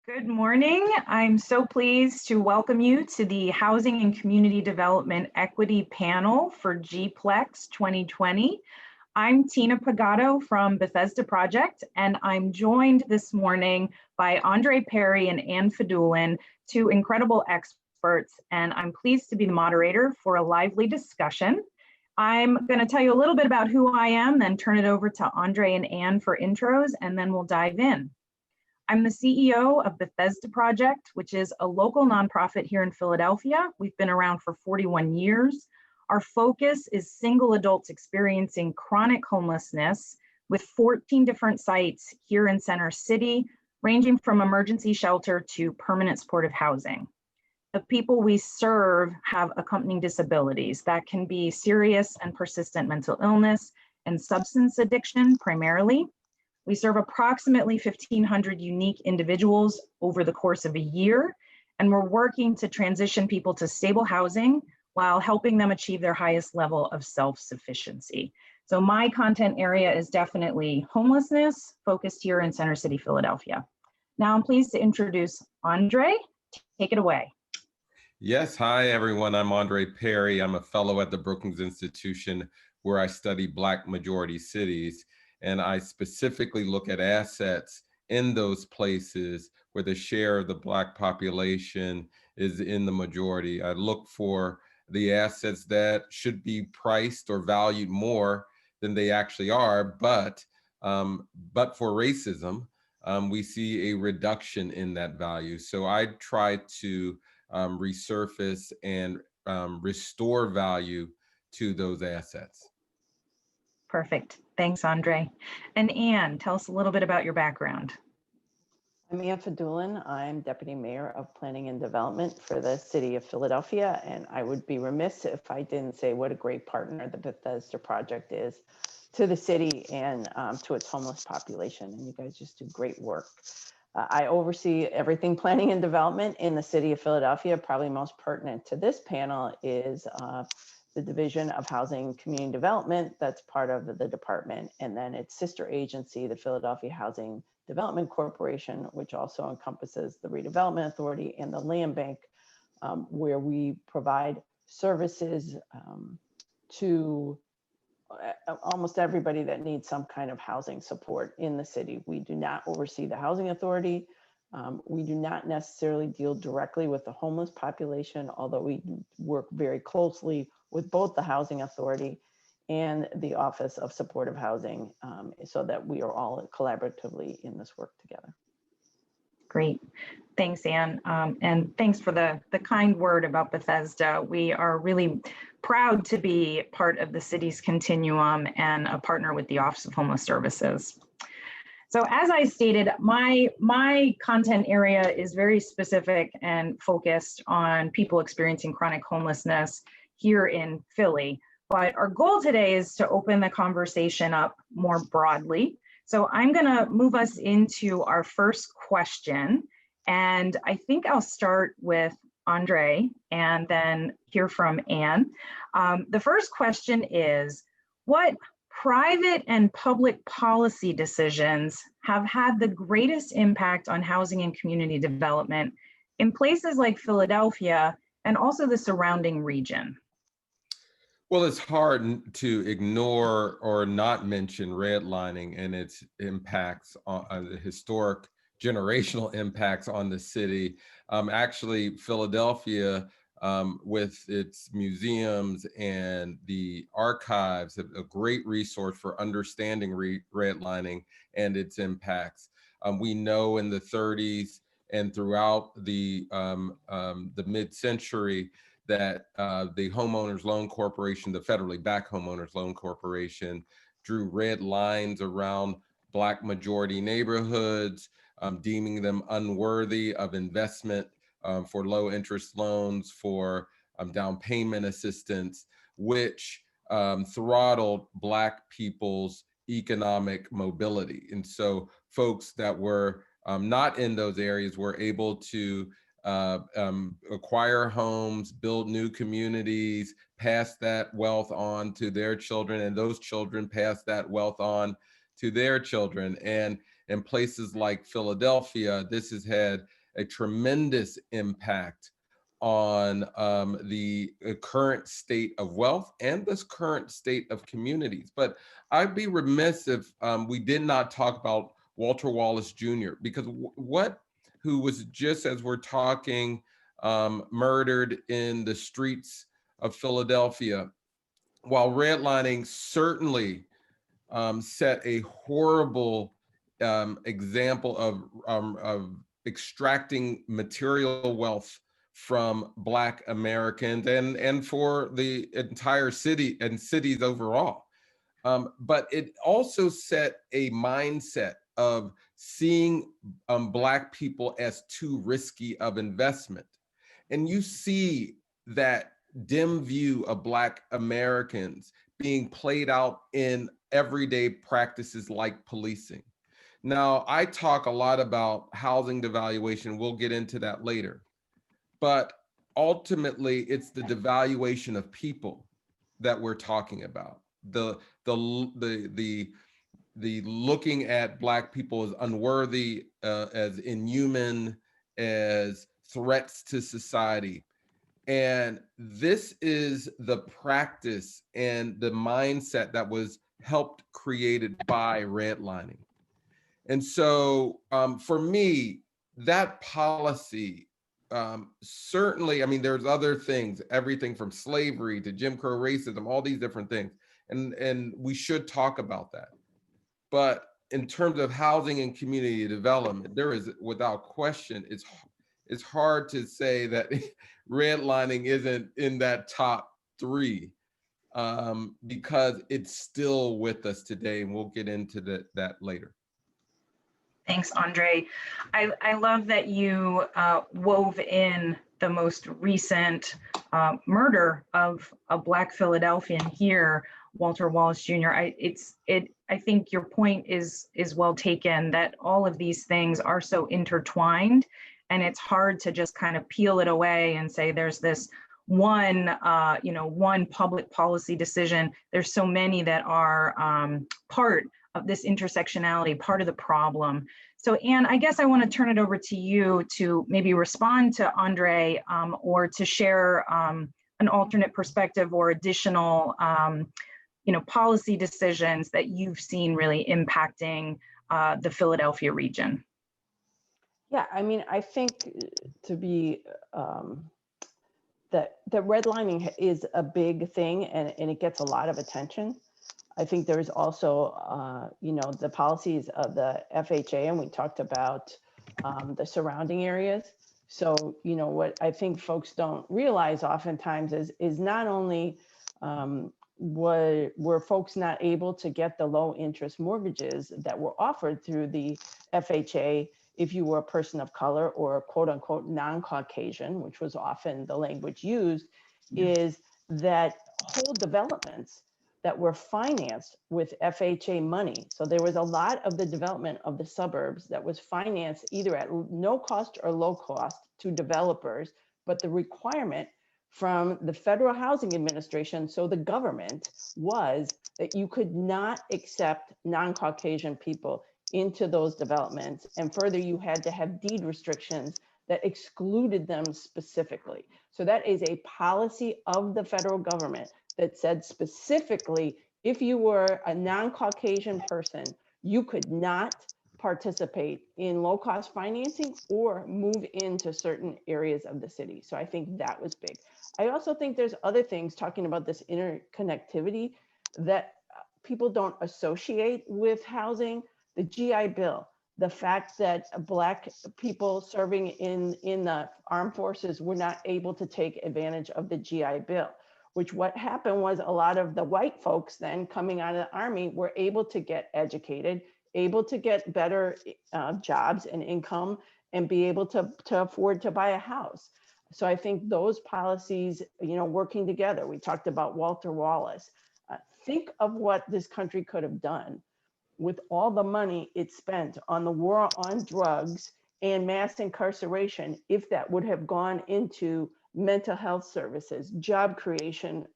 Good morning. I'm so pleased to welcome you to the Housing and Community Development Equity Panel for GPLEX 2020. I'm Tina Pagotto from Bethesda Project, and I'm joined this morning by Andre Perry and Anne Fadullon, two incredible experts, and I'm pleased to be the moderator for a lively discussion. I'm going to tell you a little bit about who I am, then turn it over to Andre and Anne for intros, and then we'll dive in. I'm the CEO of Bethesda Project, which is a local nonprofit here in Philadelphia. We've been around for 41 years. Our focus is single adults experiencing chronic homelessness with 14 different sites here in Center City, ranging from emergency shelter to permanent supportive housing. The people we serve have accompanying disabilities that can be serious and persistent mental illness and substance addiction primarily. We serve approximately 1,500 unique individuals over the course of a year, and we're working to transition people to stable housing while helping them achieve their highest level of self-sufficiency. So my content area is definitely homelessness, focused here in Center City, Philadelphia. Now I'm pleased to introduce Andre. Take it away. Yes, hi everyone. I'm Andre Perry. I'm a fellow at the Brookings Institution where I study Black majority cities. And I specifically look at assets in those places where the share of the Black population is in the majority. I look for the assets that should be priced or valued more than they actually are, but for racism, we see a reduction in that value. So I try to resurface and restore value to those assets. Perfect. Thanks, Andre. And Anne, tell us a little bit about your background. I'm Anne Fadullon. I'm Deputy Mayor of Planning and Development for the City of Philadelphia, and I would be remiss if I didn't say what a great partner the Bethesda Project is to the city and to its homeless population, and you guys just do great work. I oversee everything planning and development in the City of Philadelphia. Probably most pertinent to this panel is the Division of Housing and Community Development that's part of the department, and then its sister agency, the Philadelphia Housing Development Corporation, which also encompasses the Redevelopment Authority and the Land Bank, where we provide services to almost everybody that needs some kind of housing support in the city. We do not oversee the Housing Authority. We do not necessarily deal directly with the homeless population, although we work very closely with both the Housing Authority and the Office of Supportive Housing, so that we are all collaboratively in this work together. Great. Thanks, Anne. And thanks for the kind word about Bethesda. We are really proud to be part of the city's continuum and a partner with the Office of Homeless Services. So as I stated, my content area is very specific and focused on people experiencing chronic homelessness here in Philly. But our goal today is to open the conversation up more broadly. So I'm going to move us into our first question. And I think I'll start with Andre and then hear from Anne. The first question is, what private and public policy decisions have had the greatest impact on housing and community development in places like Philadelphia and also the surrounding region? Well, it's hard to ignore or not mention redlining and its impacts on the historic generational impacts on the city. Actually, Philadelphia, with its museums and the archives, a great resource for understanding redlining and its impacts. We know in the 30s and throughout the mid-century that the Homeowners Loan Corporation, the federally backed Homeowners Loan Corporation, drew red lines around Black majority neighborhoods, deeming them unworthy of investment for low interest loans, for down payment assistance, which throttled Black people's economic mobility. And so folks that were not in those areas were able to acquire homes, build new communities, pass that wealth on to their children, and those children pass that wealth on to their children. And in places like Philadelphia, this has had a tremendous impact on the current state of wealth and this current state of communities. But I'd be remiss if we did not talk about Walter Wallace Jr., because who was, just as we're talking, murdered in the streets of Philadelphia, while redlining certainly set a horrible example of extracting material wealth from Black Americans and for the entire city and cities overall. But it also set a mindset of seeing Black people as too risky of investment. And you see that dim view of Black Americans being played out in everyday practices like policing. Now, I talk a lot about housing devaluation. We'll get into that later. But ultimately, it's the devaluation of people that we're talking about. The looking at Black people as unworthy, as inhuman, as threats to society. And this is the practice and the mindset that was helped created by redlining. And so for me, that policy, certainly, I mean, there's other things, everything from slavery to Jim Crow racism, all these different things. And we should talk about that. But in terms of housing and community development, there is, without question, it's hard to say that redlining isn't in that top three, because it's still with us today, and we'll get into that later. Thanks, Andre. I love that you wove in the most recent murder of a Black Philadelphian here, Walter Wallace Jr. I think your point is well taken, that all of these things are so intertwined, and it's hard to just kind of peel it away and say there's this one public policy decision. There's so many that are part of this intersectionality, part of the problem. So Anne, I guess I want to turn it over to you to maybe respond to Andre, or to share an alternate perspective or additional policy decisions that you've seen really impacting the Philadelphia region. Yeah, I mean, I think to be that redlining is a big thing, and it gets a lot of attention. I think there's also, the policies of the FHA, and we talked about the surrounding areas. So, what I think folks don't realize oftentimes is not only were folks not able to get the low interest mortgages that were offered through the FHA if you were a person of color or quote unquote non-Caucasian, which was often the language used, is that whole developments that were financed with FHA money. So there was a lot of the development of the suburbs that was financed either at no cost or low cost to developers, but the requirement from the Federal Housing Administration, so the government, was that you could not accept non-Caucasian people into those developments. And further, you had to have deed restrictions that excluded them specifically. So that is a policy of the federal government that said specifically, if you were a non-Caucasian person, you could not participate in low-cost financing or move into certain areas of the city. So I think that was big. I also think there's other things talking about this interconnectivity that people don't associate with housing. The GI Bill, the fact that Black people serving in the armed forces were not able to take advantage of the GI Bill, which what happened was a lot of the white folks then coming out of the Army were able to get educated, able to get better jobs and income, and be able to afford to buy a house. So I think those policies, working together, we talked about Walter Wallace. Think of what this country could have done with all the money it spent on the war on drugs and mass incarceration, if that would have gone into mental health services, job creation,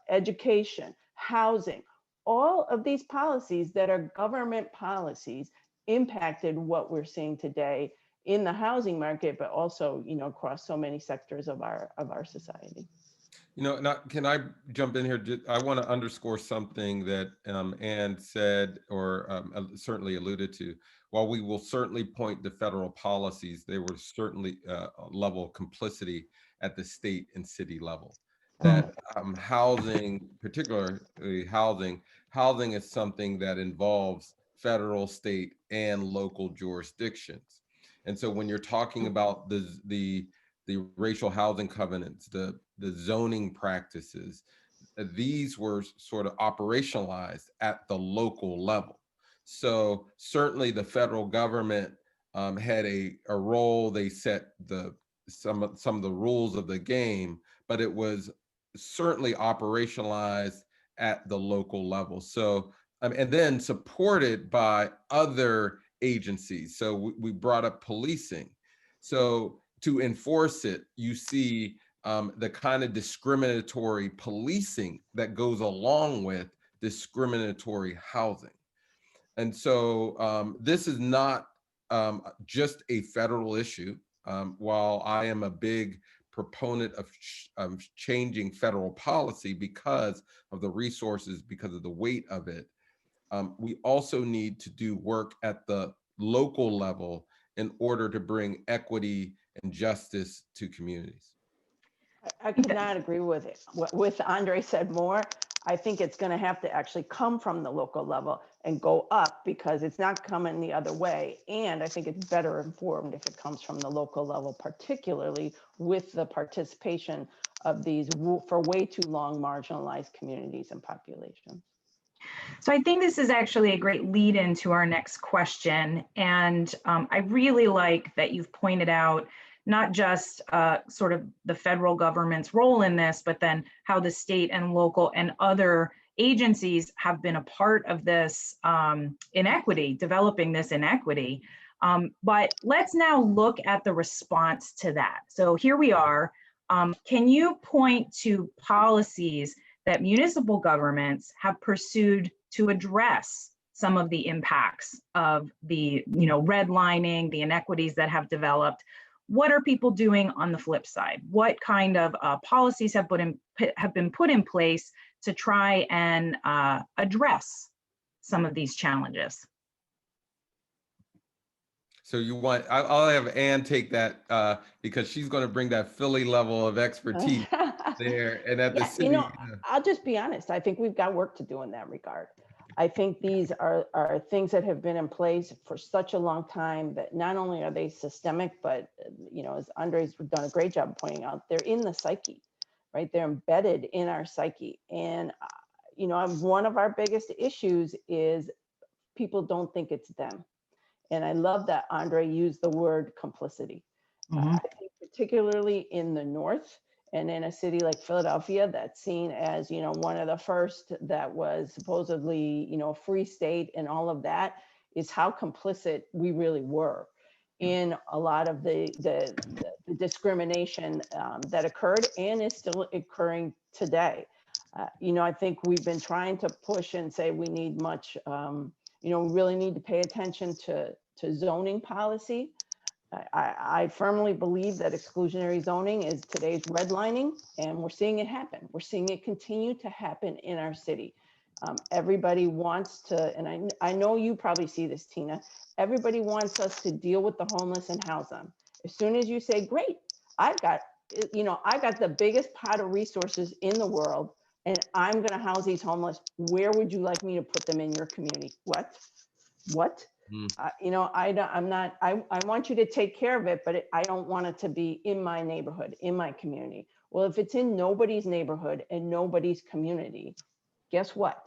education, housing, all of these policies that are government policies impacted what we're seeing today in the housing market, but also, across so many sectors of our society. Can I jump in here? I want to underscore something that Ann said, or certainly alluded to. While we will certainly point to federal policies, there were certainly a level of complicity at the state and city level. That housing, particularly housing is something that involves federal, state, and local jurisdictions. And so when you're talking about the racial housing covenants, the zoning practices, these were sort of operationalized at the local level. So certainly the federal government had a role. They set some of the rules of the game, but it was certainly operationalized at the local level. So and then supported by other agencies. So we brought up policing. So to enforce it, you see the kind of discriminatory policing that goes along with discriminatory housing. And so this is not just a federal issue. While I am a big proponent of changing federal policy because of the resources, because of the weight of it, we also need to do work at the local level in order to bring equity and justice to communities. I could not agree with it. With Andre said more. I think it's going to have to actually come from the local level and go up, because it's not coming the other way. And I think it's better informed if it comes from the local level, particularly with the participation of these for way too long marginalized communities and populations. So I think this is actually a great lead into our next question. And I really like that you've pointed out not just sort of the federal government's role in this, but then how the state and local and other agencies have been a part of this inequity, developing this inequity. But let's now look at the response to that. So here we are. Can you point to policies that municipal governments have pursued to address some of the impacts of the redlining, the inequities that have developed? What are people doing on the flip side? What kind of policies have been put in place to try and address some of these challenges? So I'll have Ann take that because she's going to bring that Philly level of expertise there. And at the city, I'll just be honest. I think we've got work to do in that regard. I think these are things that have been in place for such a long time that not only are they systemic, but as Andre's done a great job of pointing out, they're in the psyche, right? They're embedded in our psyche. And one of our biggest issues is people don't think it's them. And I love that Andre used the word complicity. I think particularly in the North, and in a city like Philadelphia, that's seen as, one of the first that was supposedly, a free state, and all of that, is how complicit we really were in a lot of the discrimination that occurred and is still occurring today. I think we've been trying to push and say we need much, we really need to pay attention to zoning policy. I firmly believe that exclusionary zoning is today's redlining, and we're seeing it happen. We're seeing it continue to happen in our city. Everybody wants to, and I know you probably see this, Tina, everybody wants us to deal with the homeless and house them. As soon as you say, great, I've got the biggest pot of resources in the world, and I'm gonna house these homeless, where would you like me to put them in your community? What? I want you to take care of it, but I don't want it to be in my neighborhood, in my community. Well, if it's in nobody's neighborhood and nobody's community, guess what?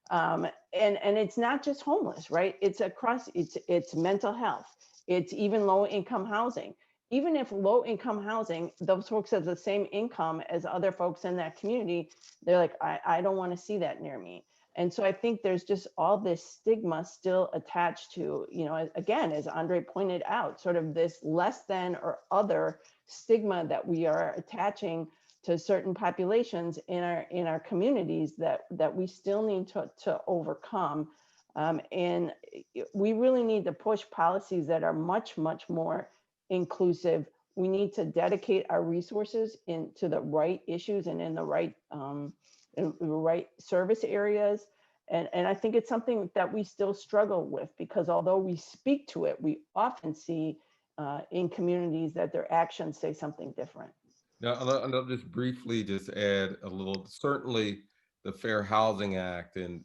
And it's not just homeless, right? It's across, it's mental health. It's even low income housing. Even if low income housing, those folks have the same income as other folks in that community, they're like, I don't want to see that near me. And so I think there's just all this stigma still attached to, again, as Andre pointed out, sort of this less than or other stigma that we are attaching to certain populations in our communities that we still need to overcome. And we really need to push policies that are much, much more inclusive. We need to dedicate our resources into the right issues and in the right service areas. And I think it's something that we still struggle with, because although we speak to it, we often see in communities that their actions say something different. Now, I'll just briefly just add a little. Certainly, the Fair Housing Act and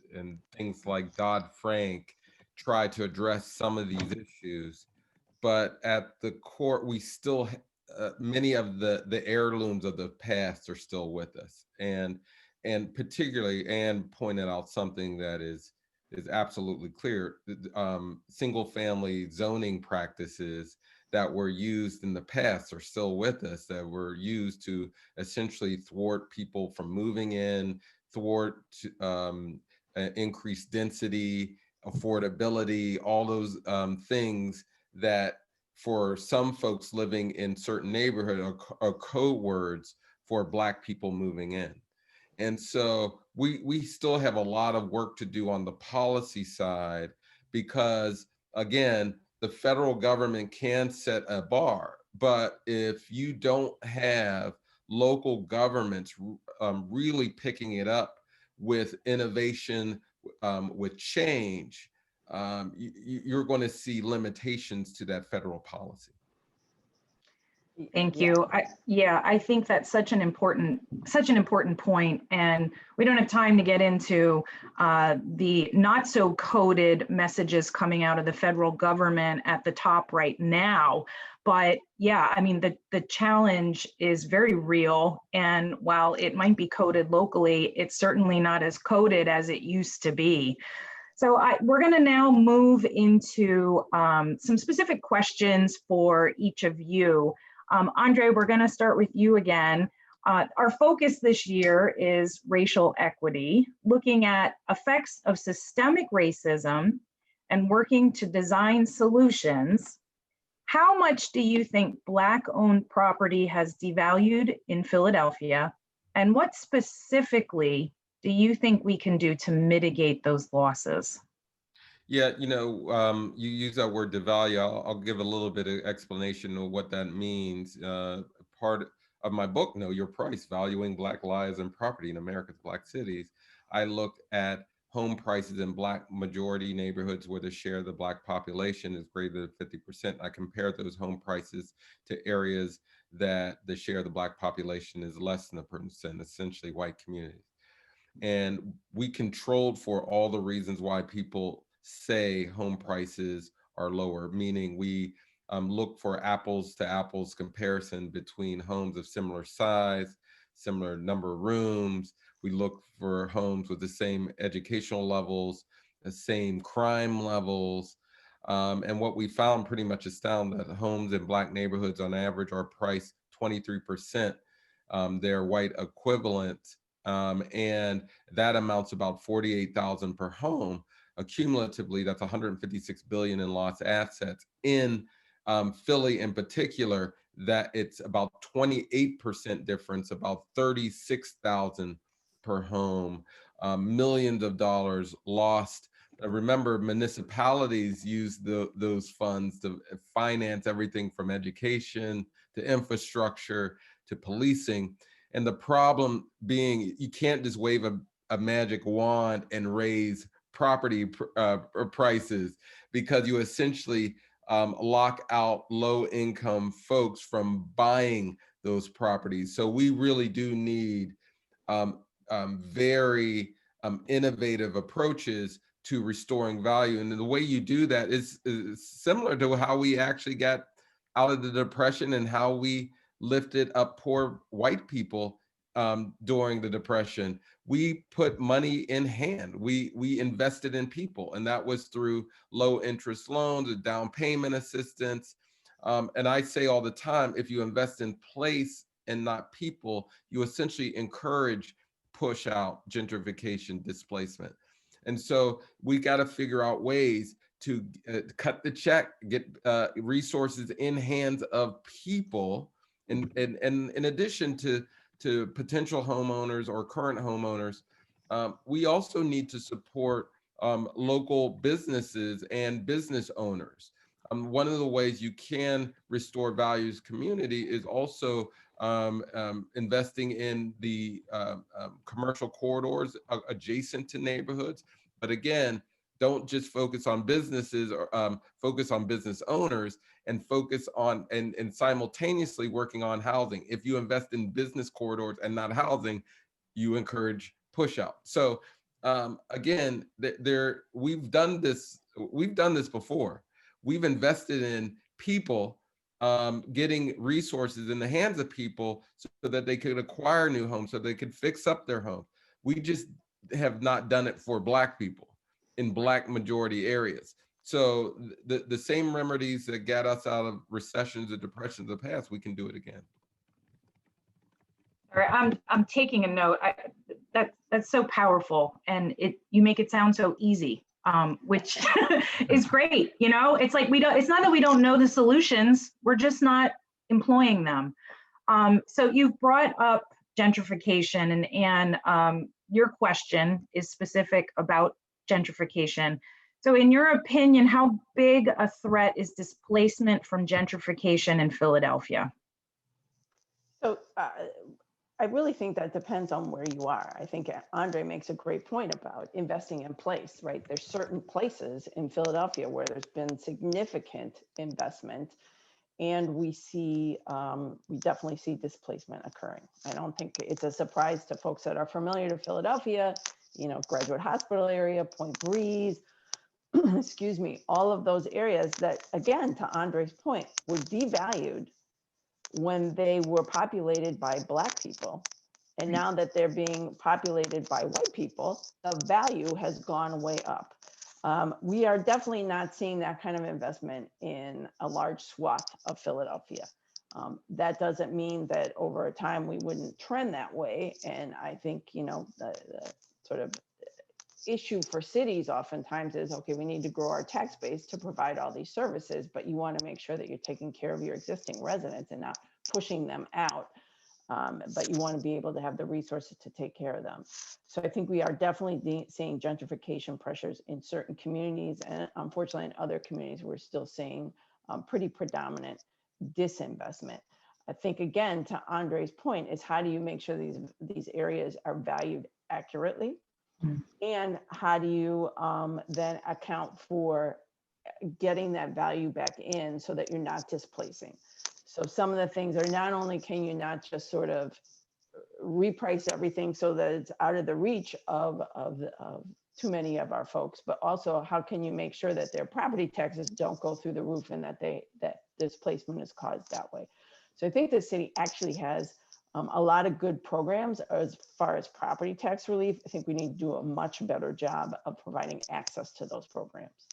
things like Dodd-Frank try to address some of these issues, but at the core, we still many of the heirlooms of the past are still with us, and particularly Anne pointed out something that is absolutely clear. Single family zoning practices that were used in the past are still with us, that were used to essentially thwart people from moving in, thwart increased density, affordability, all those things that for some folks living in certain neighborhood are code words for Black people moving in. And so we still have a lot of work to do on the policy side, because again, the federal government can set a bar, but if you don't have local governments really picking it up with innovation, with change, you're going to see limitations to that federal policy. Thank Yeah. you. I think that's such an important point, and we don't have time to get into the not so coded messages coming out of the federal government at the top right now. But yeah, I mean, the challenge is very real, and while it might be coded locally, it's certainly not as coded as it used to be. So we're going to now move into some specific questions for each of you. Andre, we're going to start with you again. Our focus this year is racial equity, looking at effects of systemic racism and working to design solutions. How much do you think Black-owned property has devalued in Philadelphia? And what specifically do you think we can do to mitigate those losses? Yeah, you use that word devalue. I'll give a little bit of explanation of what that means. Part of my book, Know Your Price, Valuing Black Lives and Property in America's Black Cities, I looked at home prices in Black majority neighborhoods where the share of the Black population is greater than 50%. I compared those home prices to areas that the share of the Black population is less than 1%, essentially white communities. And we controlled for all the reasons why people say home prices are lower, meaning we look for apples to apples comparison between homes of similar size, similar number of rooms. We look for homes with the same educational levels, the same crime levels. And what we found pretty much astounded that homes in Black neighborhoods on average are priced 23% their white equivalent. And that amounts to about 48,000 per home. Accumulatively, that's 156 billion in lost assets. In Philly in particular, that it's about 28% difference, about 36,000 per home, millions of dollars lost. Remember, municipalities use those funds to finance everything from education to infrastructure to policing. And the problem being, you can't just wave a magic wand and raise property prices, because you essentially lock out low income folks from buying those properties. So we really do need very innovative approaches to restoring value. And the way you do that is similar to how we actually got out of the Depression and how we lifted up poor white people during the Depression. We put money in hand. We invested in people, and that was through low interest loans, down payment assistance. And I say all the time, if you invest in place and not people, you essentially encourage push out, gentrification, displacement. And so we got to figure out ways to cut the check, get resources in hands of people. And in addition to potential homeowners or current homeowners, we also need to support local businesses and business owners. One of the ways you can restore values community is also investing in the commercial corridors adjacent to neighborhoods. But again, don't just focus on businesses or focus on business owners, and focus on and simultaneously working on housing. If you invest in business corridors and not housing, you encourage push out. So again, we've done this before. We've invested in people, getting resources in the hands of people so that they could acquire new homes, so they could fix up their home. We just have not done it for Black people in Black majority areas. So the same remedies that got us out of recessions and depressions of the past, we can do it again. All right, I'm taking a note. That's so powerful, and you make it sound so easy, which is great. You know, it's like it's not that we don't know the solutions, we're just not employing them. So you've brought up gentrification, and your question is specific about gentrification. So in your opinion, how big a threat is displacement from gentrification in Philadelphia? So I really think that depends on where you are. I think Andre makes a great point about investing in place, right? There's certain places in Philadelphia where there's been significant investment, and we definitely see displacement occurring. I don't think it's a surprise to folks that are familiar to Philadelphia, you know, Graduate Hospital area, Point Breeze, excuse me, all of those areas that, again, to Andre's point, were devalued when they were populated by Black people. And now that they're being populated by white people, the value has gone way up. We are definitely not seeing that kind of investment in a large swath of Philadelphia. That doesn't mean that over time we wouldn't trend that way. And I think, you know, the sort of issue for cities oftentimes is, okay, we need to grow our tax base to provide all these services, but you want to make sure that you're taking care of your existing residents and not pushing them out. But you want to be able to have the resources to take care of them. So I think we are definitely seeing gentrification pressures in certain communities, and unfortunately in other communities we're still seeing pretty predominant disinvestment. I think, again, to Andre's point, is how do you make sure these areas are valued accurately? And how do you then account for getting that value back in so that you're not displacing? So some of the things are, not only can you not just sort of reprice everything so that it's out of the reach of too many of our folks, but also how can you make sure that their property taxes don't go through the roof and that displacement is caused that way. So I think the city actually has a lot of good programs as far as property tax relief. I think we need to do a much better job of providing access to those programs.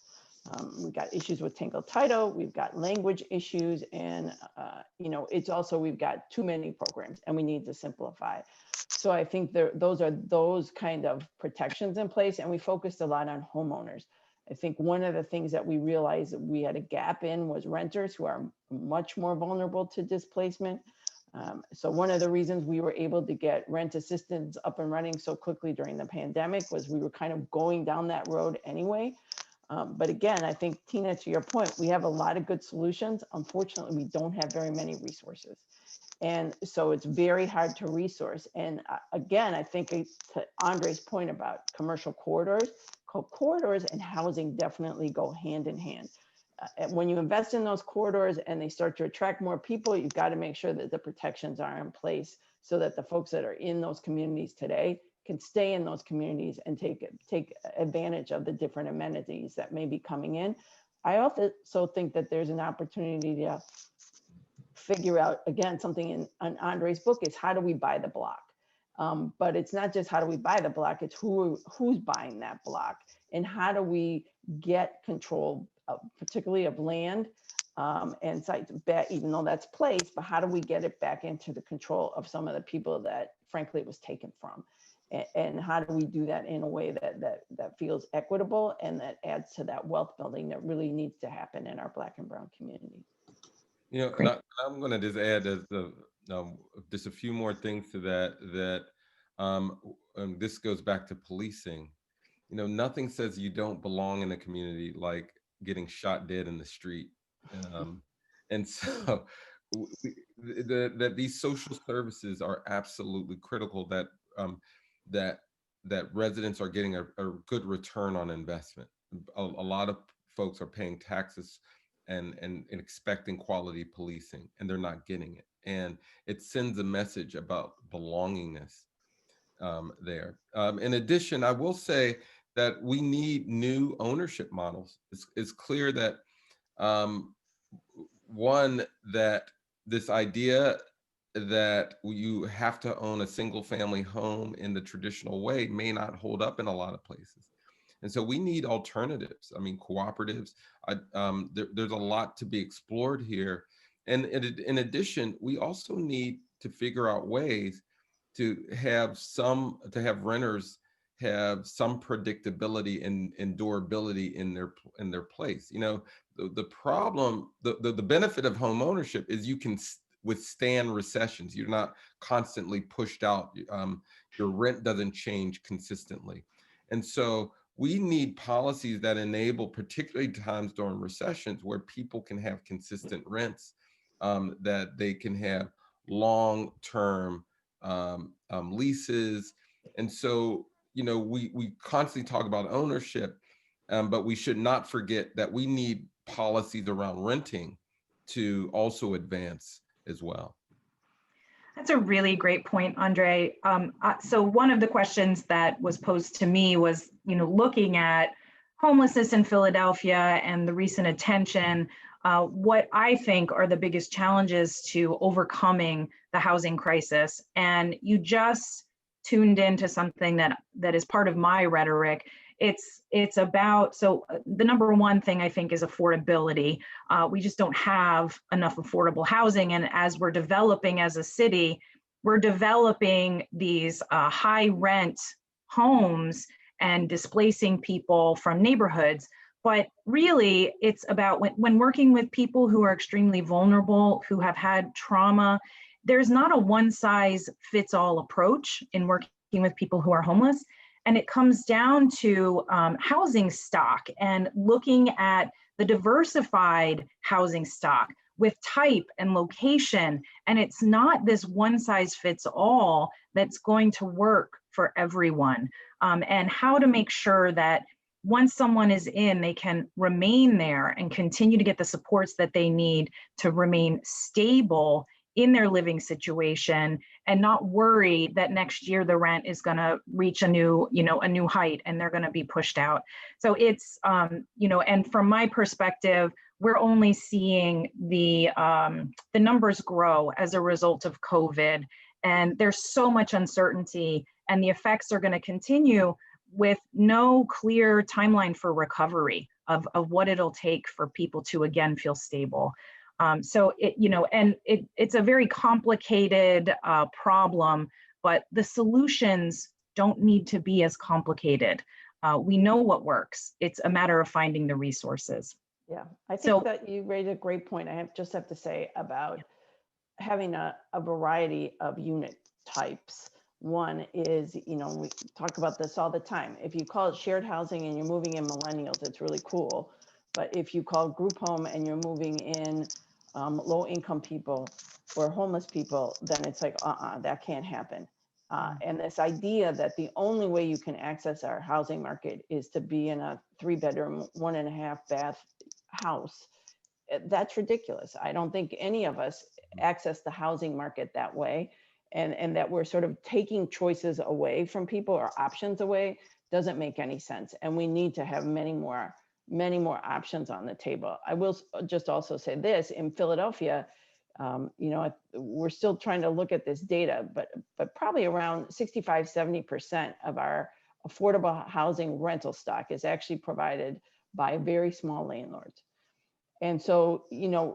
We've got issues with tingle title, we've got language issues, and you know, it's also, we've got too many programs and we need to simplify. So I think those are those kind of protections in place, and we focused a lot on homeowners. I think one of the things that we realized that we had a gap in was renters, who are much more vulnerable to displacement. So one of the reasons we were able to get rent assistance up and running so quickly during the pandemic was we were kind of going down that road anyway. But again, I think, Tina, to your point, we have a lot of good solutions. Unfortunately, we don't have very many resources. And so it's very hard to resource. And again, I think to Andre's point about commercial corridors and housing definitely go hand in hand. When you invest in those corridors and they start to attract more people, you've got to make sure that the protections are in place so that the folks that are in those communities today can stay in those communities and take advantage of the different amenities that may be coming in. I also think that there's an opportunity to figure out, again, something in Andre's book is, how do we buy the block? But it's not just how do we buy the block, it's who's buying that block, and how do we get control particularly of land and sites back, even though that's placed, but how do we get it back into the control of some of the people that frankly it was taken from? And how do we do that in a way that feels equitable and that adds to that wealth building that really needs to happen in our Black and brown community? You know, I'm going to just add just a few more things to that. This goes back to policing. nothing says you don't belong in a community like getting shot dead in the street. And so that these social services are absolutely critical, that that residents are getting a good return on investment. A lot of folks are paying taxes and expecting quality policing, and they're not getting it. And it sends a message about belongingness there. In addition, I will say that we need new ownership models. It's clear that one, that this idea that you have to own a single family home in the traditional way may not hold up in a lot of places. And so we need alternatives. I mean, cooperatives. There's a lot to be explored here. And in addition, we also need to figure out ways to have renters have some predictability and durability in their place. The problem, the benefit of home ownership is you can withstand recessions. You're not constantly pushed out. Your rent doesn't change consistently. And so we need policies that enable, particularly times during recessions, where people can have consistent rents, that they can have long-term leases. And so, we constantly talk about ownership, but we should not forget that we need policies around renting to also advance as well. That's a really great point, Andre. So one of the questions that was posed to me was, looking at homelessness in Philadelphia and the recent attention, what I think are the biggest challenges to overcoming the housing crisis. And you just tuned into something that is part of my rhetoric. It's about, so the number one thing I think is affordability. We just don't have enough affordable housing. And as we're developing as a city, we're developing these high rent homes and displacing people from neighborhoods. But really, it's about when working with people who are extremely vulnerable, who have had trauma, there's not a one size fits all approach in working with people who are homeless. And it comes down to housing stock and looking at the diversified housing stock with type and location. And it's not this one size fits all that's going to work for everyone. And how to make sure that once someone is in, they can remain there and continue to get the supports that they need to remain stable in their living situation and not worry that next year the rent is going to reach a new height and they're going to be pushed out. So it's, and from my perspective, we're only seeing the numbers grow as a result of COVID, and there's so much uncertainty, and the effects are going to continue with no clear timeline for recovery of what it'll take for people to again feel stable. So it's a very complicated problem, but the solutions don't need to be as complicated. We know what works. It's a matter of finding the resources. Yeah, I think that you raised a great point. I just have to say about having a variety of unit types. One is, we talk about this all the time. If you call it shared housing and you're moving in millennials, it's really cool. But if you call group home and you're moving in low income people or homeless people, then it's like, that can't happen. And this idea that the only way you can access our housing market is to be in a 3-bedroom, 1.5 bath house, that's ridiculous. I don't think any of us access the housing market that way. And that we're sort of taking choices away from people or options away doesn't make any sense. And we need to have many more options on the table. I will just also say this, in Philadelphia, we're still trying to look at this data, but probably around 65-70% of our affordable housing rental stock is actually provided by very small landlords. And so,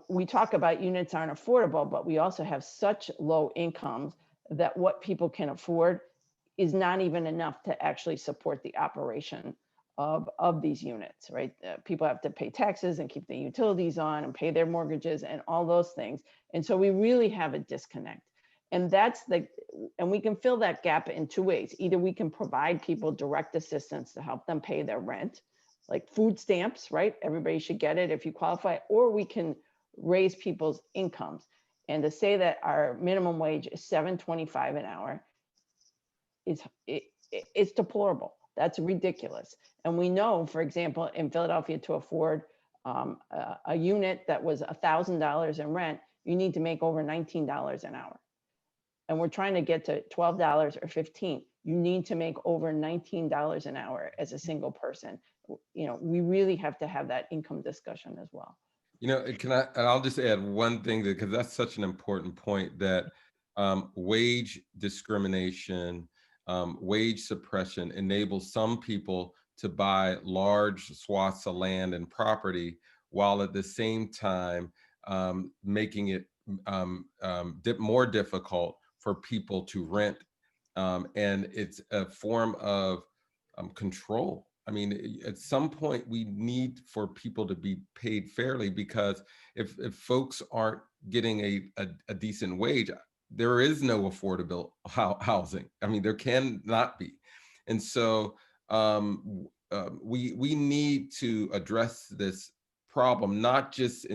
we talk about units aren't affordable, but we also have such low incomes that what people can afford is not even enough to actually support the operation of these units, right? People have to pay taxes and keep the utilities on and pay their mortgages and all those things. And so we really have a disconnect. And and we can fill that gap in two ways. Either we can provide people direct assistance to help them pay their rent, like food stamps, right? Everybody should get it if you qualify, or we can raise people's incomes. And to say that our minimum wage is $7.25 an hour it's deplorable. That's ridiculous. And we know, for example, in Philadelphia, to afford a unit that was $1,000 in rent, you need to make over $19 an hour. And we're trying to get to $12 or $15. You need to make over $19 an hour as a single person. We really have to have that income discussion as well. I'll just add one thing, because that's such an important point, that wage discrimination, wage suppression enables some people to buy large swaths of land and property, while at the same time making it more difficult for people to rent. And it's a form of control. I mean, at some point we need for people to be paid fairly, because if folks aren't getting a decent wage, there is no affordable housing. I mean, there cannot be. And so we need to address this problem, not just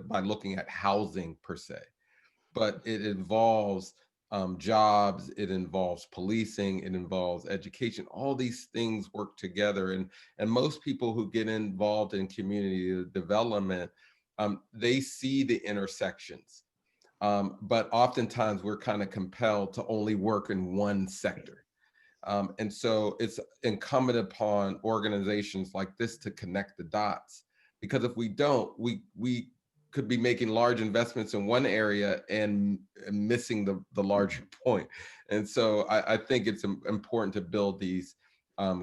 by looking at housing per se, but it involves jobs, it involves policing, it involves education. All these things work together. And most people who get involved in community development, they see the intersections. But oftentimes we're kind of compelled to only work in one sector. And so it's incumbent upon organizations like this to connect the dots, because if we don't, we could be making large investments in one area and missing the larger point. And so I think it's important to build these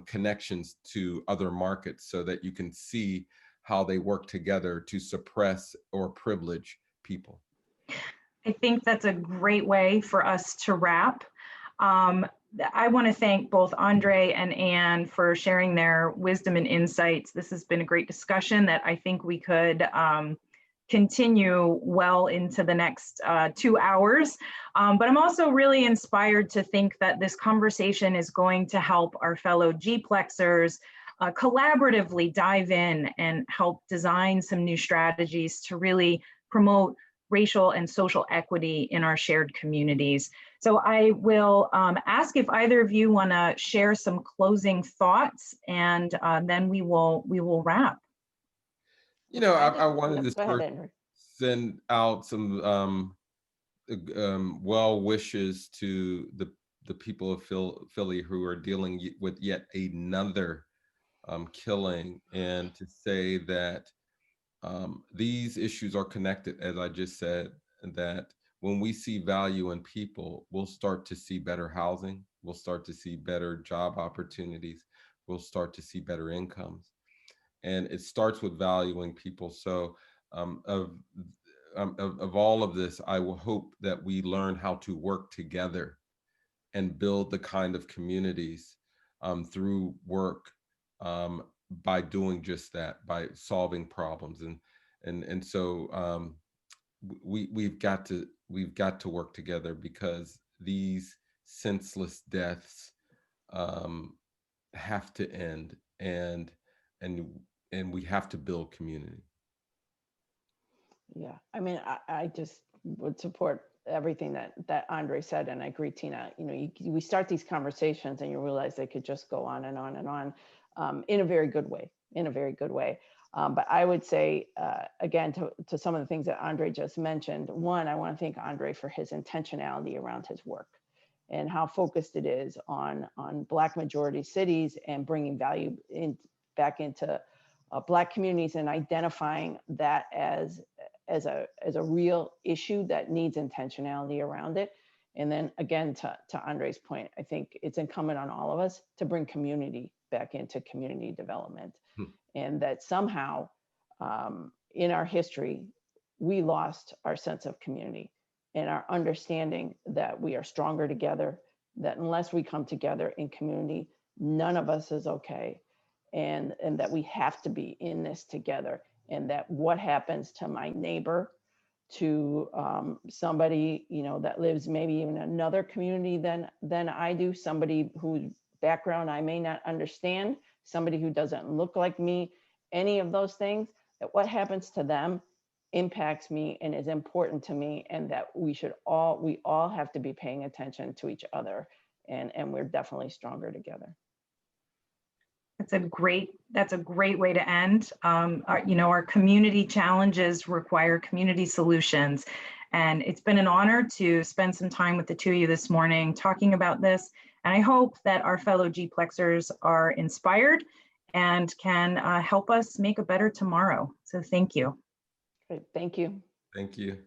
connections to other markets so that you can see how they work together to suppress or privilege people. I think that's a great way for us to wrap. I want to thank both Andre and Anne for sharing their wisdom and insights. This has been a great discussion that I think we could continue well into the next 2 hours. But I'm also really inspired to think that this conversation is going to help our fellow G-plexers collaboratively dive in and help design some new strategies to really promote racial and social equity in our shared communities. So I will ask if either of you want to share some closing thoughts, and then we will wrap. I wanted to send out some well wishes to the people of Philly who are dealing with yet another killing, and to say that these issues are connected, as I just said, that when we see value in people, we'll start to see better housing, we'll start to see better job opportunities, we'll start to see better incomes. And it starts with valuing people. So of all of this, I will hope that we learn how to work together and build the kind of communities through work, by doing just that, by solving problems. And so we've got to work together, because these senseless deaths have to end, and we have to build community. Yeah, I mean, I just would support everything that Andre said, and I agree, Tina. We start these conversations and you realize they could just go on and on and on, in a very good way, but I would say, again, to some of the things that Andre just mentioned, one, I want to thank Andre for his intentionality around his work and how focused it is on Black majority cities and bringing value back into Black communities and identifying that as a real issue that needs intentionality around it. And then again, to Andre's point, I think it's incumbent on all of us to bring community back into community development. And that somehow in our history, we lost our sense of community and our understanding that we are stronger together, that unless we come together in community, none of us is okay. And that we have to be in this together, and that what happens to my neighbor to somebody, you know, that lives maybe even another community than I do, somebody whose background I may not understand, somebody who doesn't look like me, any of those things, that what happens to them impacts me and is important to me, and that we all have to be paying attention to each other, and we're definitely stronger together. That's a great way to end. Our community challenges require community solutions. And it's been an honor to spend some time with the two of you this morning talking about this. And I hope that our fellow G-Plexers are inspired and can help us make a better tomorrow. So thank you. Great, thank you. Thank you.